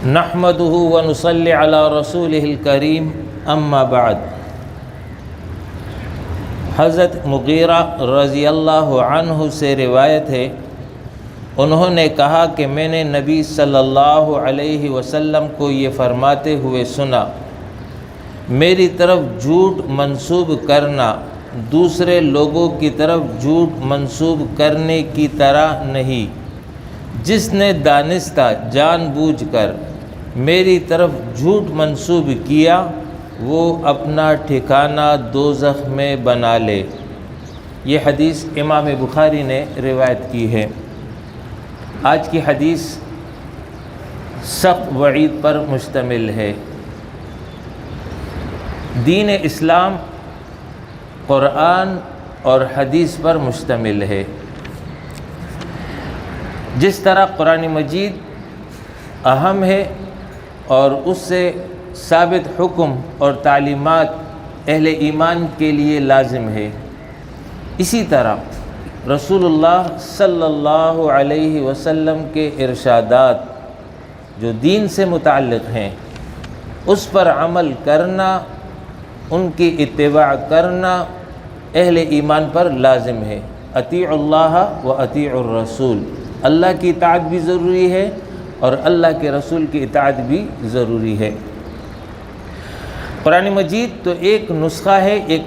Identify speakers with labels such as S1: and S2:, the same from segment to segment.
S1: نحمده ونصلي على رسوله الكريم اما بعد۔ حضرت مغیرہ رضی اللہ عنہ سے روایت ہے، انہوں نے کہا کہ میں نے نبی صلی اللہ علیہ وسلم کو یہ فرماتے ہوئے سنا، میری طرف جھوٹ منسوب کرنا دوسرے لوگوں کی طرف جھوٹ منسوب کرنے کی طرح نہیں۔ جس نے دانستہ جان بوجھ کر میری طرف جھوٹ منسوب کیا وہ اپنا ٹھکانہ دوزخ میں بنا لے۔ یہ حدیث امام بخاری نے روایت کی ہے۔ آج کی حدیث سخت وعید پر مشتمل ہے۔ دین اسلام قرآن اور حدیث پر مشتمل ہے۔ جس طرح قرآن مجید اہم ہے اور اس سے ثابت حکم اور تعلیمات اہل ایمان کے لیے لازم ہے، اسی طرح رسول اللہ صلی اللہ علیہ وسلم کے ارشادات جو دین سے متعلق ہیں اس پر عمل کرنا، ان کی اتباع کرنا اہل ایمان پر لازم ہے۔ اطیعوا اللہ و اطیعوا الرسول، اللہ کی اطاعت بھی ضروری ہے اور اللہ کے رسول کی اطاعت بھی ضروری ہے۔ قرآن مجید تو ایک نسخہ ہے، ایک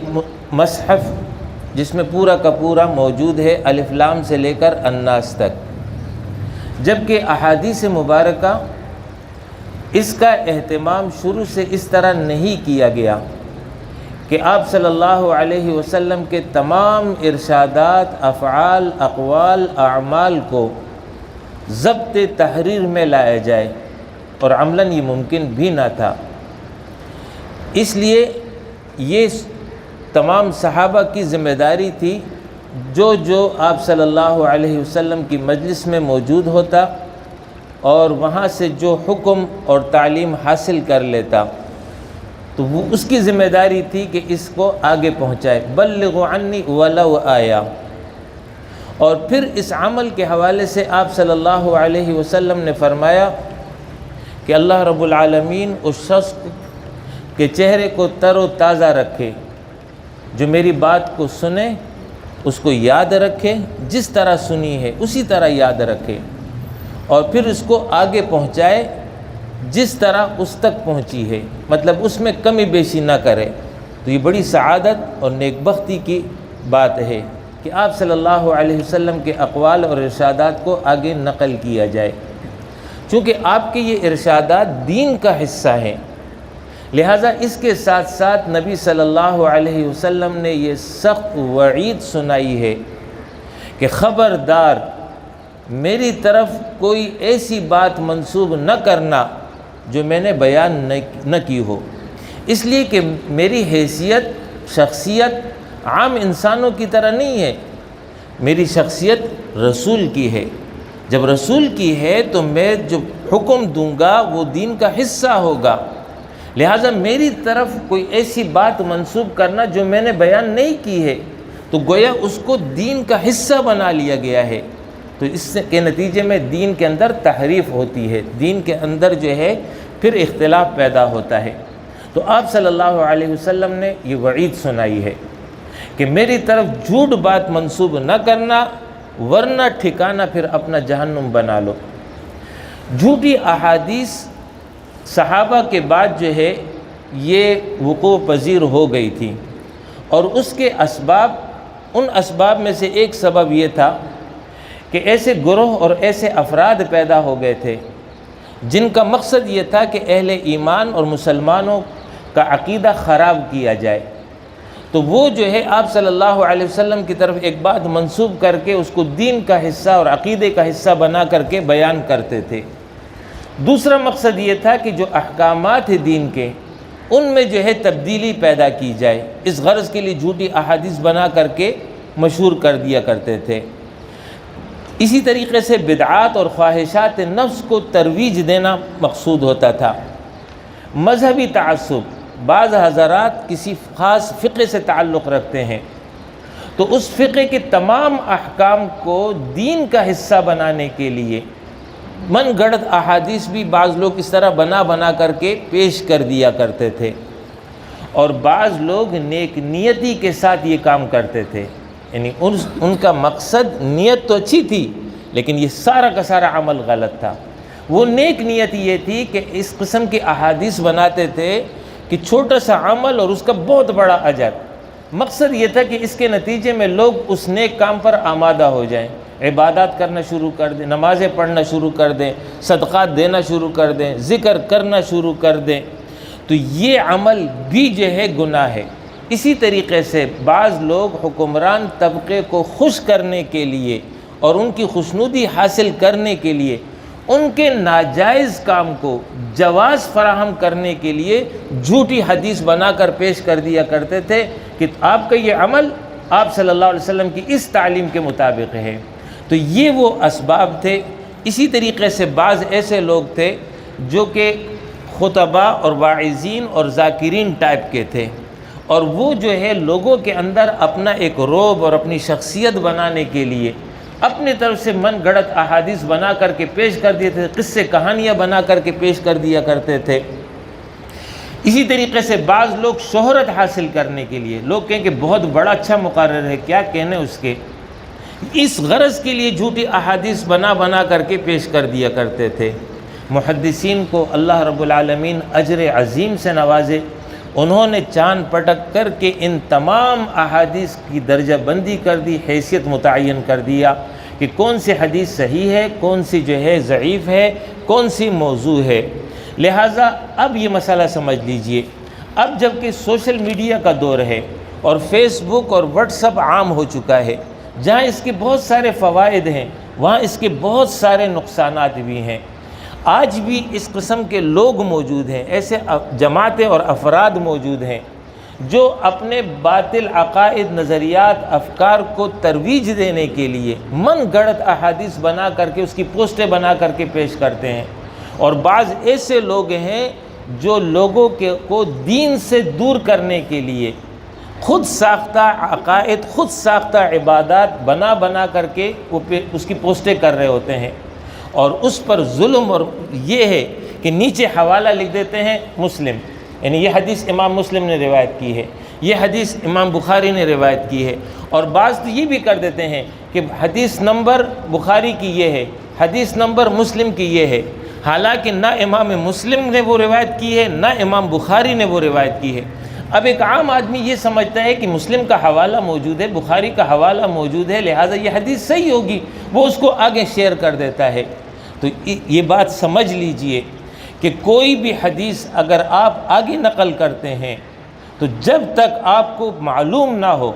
S1: مصحف جس میں پورا کا پورا موجود ہے، الف لام سے لے کر الناس تک، جبکہ احادیث مبارکہ اس کا اہتمام شروع سے اس طرح نہیں کیا گیا کہ آپ صلی اللہ علیہ وسلم کے تمام ارشادات، افعال، اقوال، اعمال کو ضبط تحریر میں لایا جائے، اور عملاً یہ ممکن بھی نہ تھا۔ اس لیے یہ تمام صحابہ کی ذمہ داری تھی، جو آپ صلی اللہ علیہ وسلم کی مجلس میں موجود ہوتا اور وہاں سے جو حکم اور تعلیم حاصل کر لیتا تو وہ اس کی ذمہ داری تھی کہ اس کو آگے پہنچائے، بلغوا عنی ولو آیا۔ اور پھر اس عمل کے حوالے سے آپ صلی اللہ علیہ وسلم نے فرمایا کہ اللہ رب العالمین اس شخص کے چہرے کو تر و تازہ رکھے جو میری بات کو سنے، اس کو یاد رکھے، جس طرح سنی ہے اسی طرح یاد رکھے، اور پھر اس کو آگے پہنچائے جس طرح اس تک پہنچی ہے، مطلب اس میں کمی بیشی نہ کرے۔ تو یہ بڑی سعادت اور نیک بختی کی بات ہے کہ آپ صلی اللہ علیہ وسلم کے اقوال اور ارشادات کو آگے نقل کیا جائے۔ چونکہ آپ کے یہ ارشادات دین کا حصہ ہیں، لہٰذا اس کے ساتھ ساتھ نبی صلی اللہ علیہ وسلم نے یہ سخت وعید سنائی ہے کہ خبردار میری طرف کوئی ایسی بات منسوب نہ کرنا جو میں نے بیان نہ کی ہو، اس لیے کہ میری حیثیت، شخصیت عام انسانوں کی طرح نہیں ہے، میری شخصیت رسول کی ہے۔ جب رسول کی ہے تو میں جو حکم دوں گا وہ دین کا حصہ ہوگا، لہٰذا میری طرف کوئی ایسی بات منسوب کرنا جو میں نے بیان نہیں کی ہے تو گویا اس کو دین کا حصہ بنا لیا گیا ہے۔ تو اس کے نتیجے میں دین کے اندر تحریف ہوتی ہے، دین کے اندر جو ہے پھر اختلاف پیدا ہوتا ہے۔ تو آپ صلی اللہ علیہ وسلم نے یہ وعید سنائی ہے کہ میری طرف جھوٹ بات منسوب نہ کرنا، ورنہ ٹھکانہ پھر اپنا جہنم بنا لو۔ جھوٹی احادیث صحابہ کے بعد جو ہے یہ وقوع پذیر ہو گئی تھی، اور اس کے اسباب، ان اسباب میں سے ایک سبب یہ تھا کہ ایسے گروہ اور ایسے افراد پیدا ہو گئے تھے جن کا مقصد یہ تھا کہ اہل ایمان اور مسلمانوں کا عقیدہ خراب کیا جائے، تو وہ جو ہے آپ صلی اللہ علیہ وسلم کی طرف ایک بات منسوب کر کے اس کو دین کا حصہ اور عقیدے کا حصہ بنا کر کے بیان کرتے تھے۔ دوسرا مقصد یہ تھا کہ جو احکامات ہیں دین کے ان میں جو ہے تبدیلی پیدا کی جائے، اس غرض کے لیے جھوٹی احادیث بنا کر کے مشہور کر دیا کرتے تھے۔ اسی طریقے سے بدعات اور خواہشات نفس کو ترویج دینا مقصود ہوتا تھا۔ مذہبی تعصب، بعض حضرات کسی خاص فقہ سے تعلق رکھتے ہیں تو اس فقہ کے تمام احکام کو دین کا حصہ بنانے کے لیے من گڑت احادیث بھی بعض لوگ اس طرح بنا کر کے پیش کر دیا کرتے تھے، اور بعض لوگ نیک نیتی کے ساتھ یہ کام کرتے تھے، یعنی ان کا مقصد، نیت تو اچھی تھی لیکن یہ سارا کا سارا عمل غلط تھا۔ وہ نیک نیت یہ تھی کہ اس قسم کی احادیث بناتے تھے کہ چھوٹا سا عمل اور اس کا بہت بڑا اجر۔ مقصد یہ تھا کہ اس کے نتیجے میں لوگ اس نیک کام پر آمادہ ہو جائیں، عبادات کرنا شروع کر دیں، نمازیں پڑھنا شروع کر دیں، صدقات دینا شروع کر دیں، ذکر کرنا شروع کر دیں، تو یہ عمل بھی جو ہے گناہ ہے۔ اسی طریقے سے بعض لوگ حکمران طبقے کو خوش کرنے کے لیے اور ان کی خوشنودی حاصل کرنے کے لیے ان کے ناجائز کام کو جواز فراہم کرنے کے لیے جھوٹی حدیث بنا کر پیش کر دیا کرتے تھے کہ آپ کا یہ عمل آپ صلی اللہ علیہ وسلم کی اس تعلیم کے مطابق ہے۔ تو یہ وہ اسباب تھے۔ اسی طریقے سے بعض ایسے لوگ تھے جو کہ خطبہ اور واعظین اور ذاکرین ٹائپ کے تھے، اور وہ جو ہے لوگوں کے اندر اپنا ایک رعب اور اپنی شخصیت بنانے کے لیے اپنی طرف سے من گڑت احادیث بنا کر کے پیش کر دیے تھے، قصے کہانیاں بنا کر کے پیش کر دیا کرتے تھے۔ اسی طریقے سے بعض لوگ شہرت حاصل کرنے کے لیے، لوگ کہیں کہ بہت بڑا اچھا مقرر ہے، کیا کہنے اس کے، اس غرض کے لیے جھوٹی احادیث بنا کر کے پیش کر دیا کرتے تھے۔ محدثین کو اللہ رب العالمین اجر عظیم سے نوازے، انہوں نے چاند پٹک کر کے ان تمام احادیث کی درجہ بندی کر دی، حیثیت متعین کر دیا کہ کون سی حدیث صحیح ہے، کون سی جو ہے ضعیف ہے، کون سی موضوع ہے۔ لہٰذا اب یہ مسئلہ سمجھ لیجئے، اب جب کہ سوشل میڈیا کا دور ہے اور فیس بک اور واٹس ایپ عام ہو چکا ہے، جہاں اس کے بہت سارے فوائد ہیں وہاں اس کے بہت سارے نقصانات بھی ہیں۔ آج بھی اس قسم کے لوگ موجود ہیں، ایسے جماعتیں اور افراد موجود ہیں جو اپنے باطل عقائد، نظریات، افکار کو ترویج دینے کے لیے من گڑت احادیث بنا کر کے اس کی پوسٹیں بنا کر کے پیش کرتے ہیں، اور بعض ایسے لوگ ہیں جو لوگوں کو دین سے دور کرنے کے لیے خود ساختہ عقائد، خود ساختہ عبادات بنا کر کے اس کی پوسٹیں کر رہے ہوتے ہیں، اور اس پر ظلم اور یہ ہے کہ نیچے حوالہ لکھ دیتے ہیں مسلم، یعنی یہ حدیث امام مسلم نے روایت کی ہے، یہ حدیث امام بخاری نے روایت کی ہے، اور بعض تو یہ بھی کر دیتے ہیں کہ حدیث نمبر بخاری کی یہ ہے، حدیث نمبر مسلم کی یہ ہے، حالانکہ نہ امام مسلم نے وہ روایت کی ہے نہ امام بخاری نے وہ روایت کی ہے۔ اب ایک عام آدمی یہ سمجھتا ہے کہ مسلم کا حوالہ موجود ہے، بخاری کا حوالہ موجود ہے، لہٰذا یہ حدیث صحیح ہوگی، وہ اس کو آگے شیئر کر دیتا ہے۔ تو یہ بات سمجھ لیجئے کہ کوئی بھی حدیث اگر آپ آگے نقل کرتے ہیں تو جب تک آپ کو معلوم نہ ہو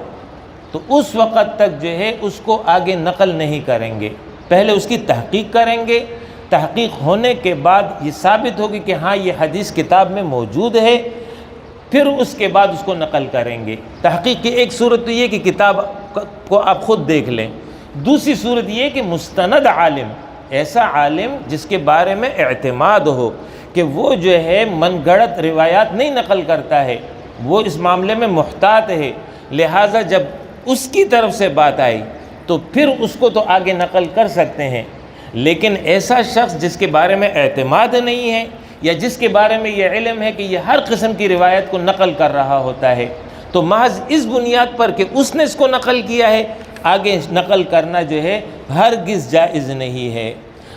S1: تو اس وقت تک جو ہے اس کو آگے نقل نہیں کریں گے، پہلے اس کی تحقیق کریں گے، تحقیق ہونے کے بعد یہ ثابت ہوگی کہ ہاں یہ حدیث کتاب میں موجود ہے، پھر اس کے بعد اس کو نقل کریں گے۔ تحقیق کی ایک صورت تو یہ کہ کتاب کو آپ خود دیکھ لیں، دوسری صورت یہ کہ مستند عالم، ایسا عالم جس کے بارے میں اعتماد ہو کہ وہ جو ہے من گڑت روایات نہیں نقل کرتا ہے، وہ اس معاملے میں محتاط ہے، لہٰذا جب اس کی طرف سے بات آئی تو پھر اس کو تو آگے نقل کر سکتے ہیں۔ لیکن ایسا شخص جس کے بارے میں اعتماد نہیں ہے یا جس کے بارے میں یہ علم ہے کہ یہ ہر قسم کی روایت کو نقل کر رہا ہوتا ہے، تو محض اس بنیاد پر کہ اس نے اس کو نقل کیا ہے آگے نقل کرنا جو ہے ہرگز جائز نہیں ہے۔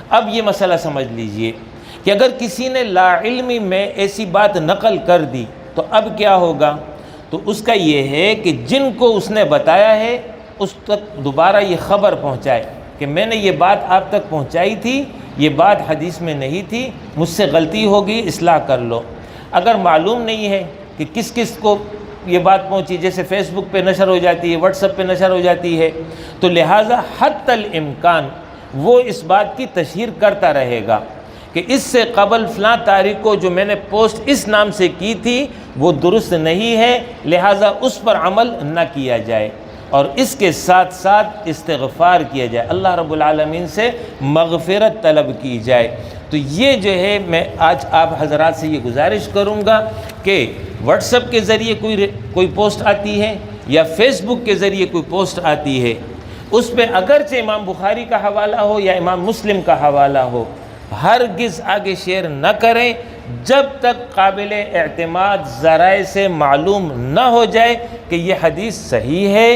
S1: اب یہ مسئلہ سمجھ لیجئے کہ اگر کسی نے لا علمی میں ایسی بات نقل کر دی تو اب کیا ہوگا؟ تو اس کا یہ ہے کہ جن کو اس نے بتایا ہے اس تک دوبارہ یہ خبر پہنچائے کہ میں نے یہ بات آپ تک پہنچائی تھی، یہ بات حدیث میں نہیں تھی، مجھ سے غلطی ہوگی، اصلاح کر لو۔ اگر معلوم نہیں ہے کہ کس کس کو یہ بات پہنچی، جیسے فیس بک پہ نشر ہو جاتی ہے، واٹس ایپ پہ نشر ہو جاتی ہے، تو لہٰذا حتی الامکان وہ اس بات کی تشہیر کرتا رہے گا کہ اس سے قبل فلاں تاریخ کو جو میں نے پوسٹ اس نام سے کی تھی وہ درست نہیں ہے، لہٰذا اس پر عمل نہ کیا جائے، اور اس کے ساتھ ساتھ استغفار کیا جائے، اللہ رب العالمین سے مغفرت طلب کی جائے۔ تو یہ جو ہے میں آج آپ حضرات سے یہ گزارش کروں گا کہ واٹس ایپ کے ذریعے کوئی پوسٹ آتی ہے یا فیس بک کے ذریعے کوئی پوسٹ آتی ہے، اس پہ اگرچہ امام بخاری کا حوالہ ہو یا امام مسلم کا حوالہ ہو، ہرگز آگے شیئر نہ کریں جب تک قابل اعتماد ذرائع سے معلوم نہ ہو جائے کہ یہ حدیث صحیح ہے،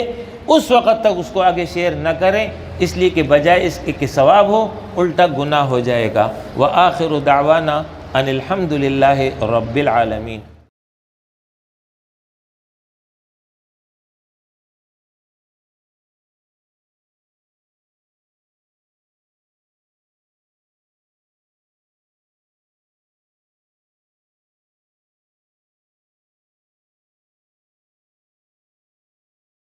S1: اس وقت تک اس کو آگے شیئر نہ کریں، اس لیے کہ بجائے اس کے کہ ثواب ہو الٹا گناہ ہو جائے گا۔ وآخر دعوانا ان الحمد للہ رب العالمین۔